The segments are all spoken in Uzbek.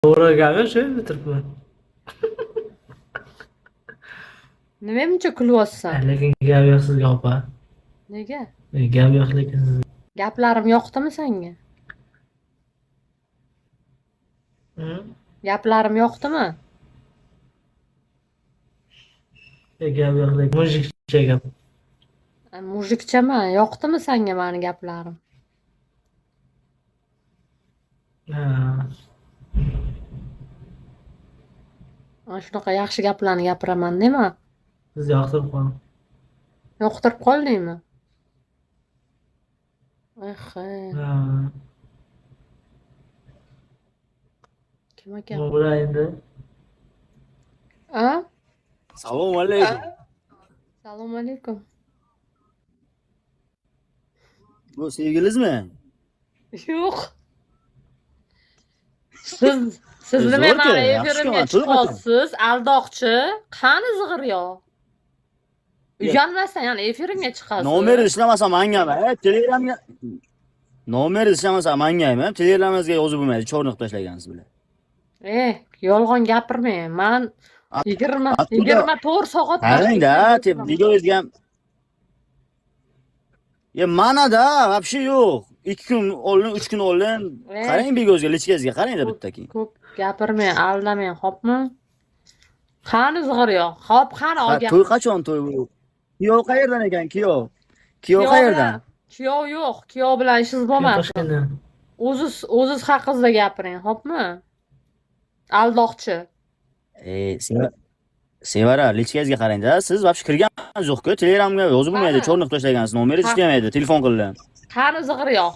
To'g'ri gapga shu bitiribman. Nima muncha kulyapsan? Lekin gap yo'q sizga opa. Nega? Gap yo'q lekin sizga. Gaplarim yoqdimi senga? Gaplarim yoqdimi? Gap yo'q lekin mujikcha gap. Mujikchaman. Yoqdimi senga meni gaplarim? Ha. Mana shunaqa yaxshi gaplarni gapiraman, nima? Siz yoqtirib qoling. Yoqtirib qoldingmi? Ehe. Ha. Kim ekan? Nima bo'ladi endi? A? Assalomu alaykum. Assalomu alaykum. Bu sevgilizmi? Yo'q. Siz nima meni efirimga chiqyapsiz? Aldoqchi. Qani zig'iryo? Uyalmasdan yana efirimga chiqasiz. Nomeringiz ishlamasa mangami? Telegramga nomeringiz ishlamasa mangami? Telegramingizga yozib bo'lmaydi, chorniq tashlagansiz bilan. Yolg'on gapirmang. Men 24 soat qarang-da, videoyozga ham manada вообще yo'q. 2 kun oldin, 3 kun oldin qarang videoyozga, lichkangizga qarang-da bitta keyin. Ko'p gapirmang, aldamang, xo'pmi? Qani zig'iryo? Xo'p, qani olgan? To'y qachon to'y bu? Kuyov qayerdan ekan, kuyov? Kuyov qayerdan? Kuyov yo'q. Kuyov bilan ishingiz bo'lmadi. O'ziz haqingizda gapiring, xo'pmi? Aldoqchi. Sevara, lichkangizga qarang-da. Siz вообще kirganingiz yo'q-ku. Telegramga yozib bo'lmaydi, chorniq tashlagansiz. Nomeringiz ishlamaydi, telefon qildim. Qani zig'iryo?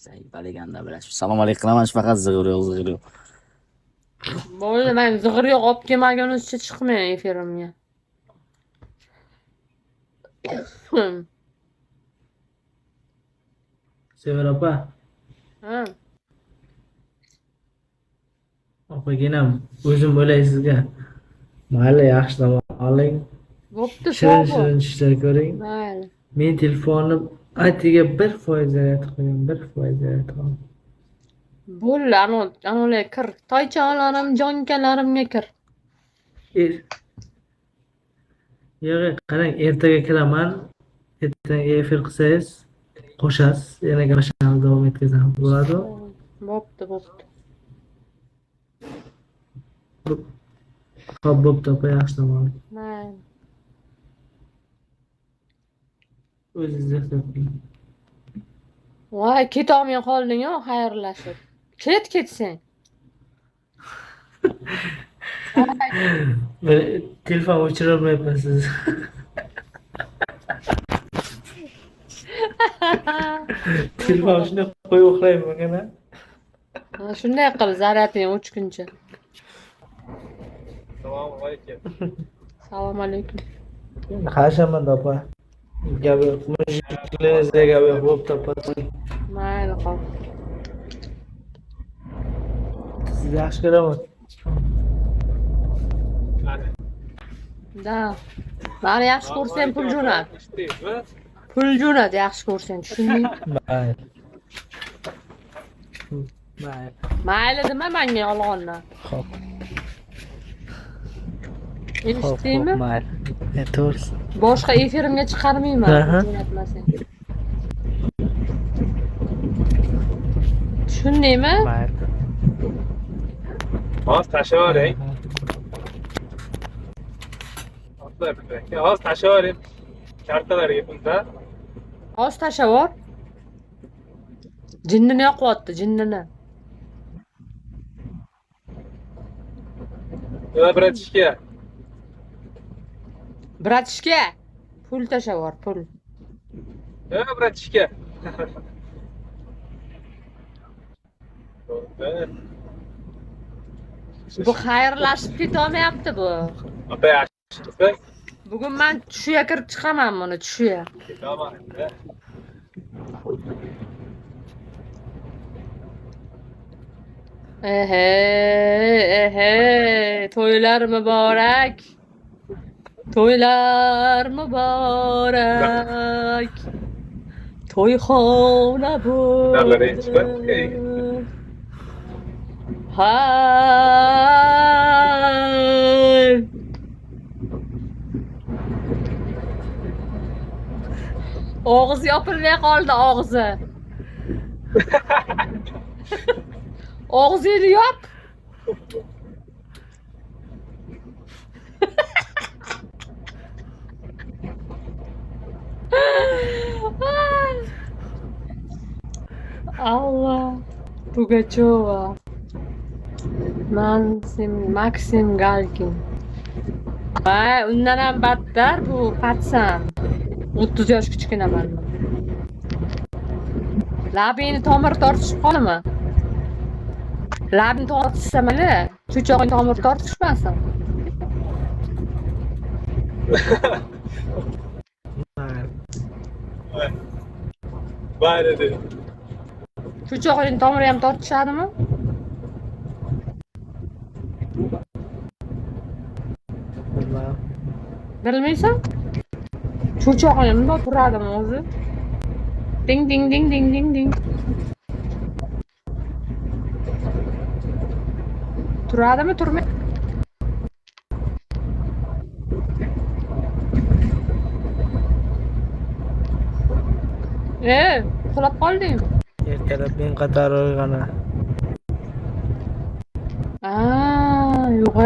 Zaybliganda bilasiz. Assalomu alaykum qilaman, faqat zig'ir. Bo'ldi, men zig'iryo olib kelmagunizcha chiqmang efirimga. Sevara opa. Ha. Opaginam, o'zim o'lay sizga. Mayli, yaxshi dam oling. Bo'pti, Shirin ishlar ko'ring. Mayli. Men telefonim atiga 1% zaryad qo'ying, 1% zaryad qo'ying. Bo'ldi, anolar kir. Toychalarim, jonkalarimga kir. Yo'q, qarang, ertaga kiraman. Ertaga efir qilsangiz, qo'shasiz. Yana gaplashamiz, davom etkazamiz. Bo'ladimi? Bo'pti. Xo'p, bo'pti, opa, yaxshi dam oling. Mayli. O'zingizni ehtiyot qiling. Voy, ketolmay qolding-ku, xayrlashib. Ketsang. Men telefon o'chirolmayapman siz. Telefon shunday qo'yib uxlayman kana. Shunday qil, zaryading o'chguncha. Assalomu alaykum. Assalomu alaykum. Qarashaman opa. Gap yo'q, mujiklarga gap yo'q, bo'pti opa. Mayli, xo'p. Sizni yaxshi ko'raman. Da. Meni yaxshi ko'rsang pul jo'nat. Pul jo'nat yaxshi ko'rsang, tushundingmi? Mayli dema menga yolg'ondan. Xo'p. Eshitdingmi? Mayli. To'g'ri. Boshqa efirimga chiqarmayman, jo'natmasang. Tushundingmi? Mayli. Hozir tashlayavering. Hozir tashlayavering. Kartalarga pulda. Hozir tashavor. Jinnini yo'qotdi, jinnini. Bratishga. Bratishga pul tashavor, pul. Bratishga. Bu xayrlashib ketolmayapti bu. Opa yaxshi. Bugun men tushiga kirib chiqaman buni, tushiga. Tamam. To'ylar muborak. To'ylar muborak. To'yxona bo'ldi. Hay. Og'iz yopilmay qoldi, og'zi. Og'zingni yop. Allah. Pugacheva. Maksim Galkin. Ha, undan ham battar bu patsan. 30 yosh kichkinaman. Labingni tomiri tortishib qoldimi? Labingni tortishsa mana, cho'chog'ing tomiri tortishmasin. Mayli dedi. Cho'chog'ing tomiri ham tortishadimi? Bilmem. Bilmaysan? Cho'chog'ing bundoq turadimi o'zi? Ding ding ding ding ding ding. Turadimi, turmay? Uxlab qolding. Ertalab men qator uyg'ona. Yo'q.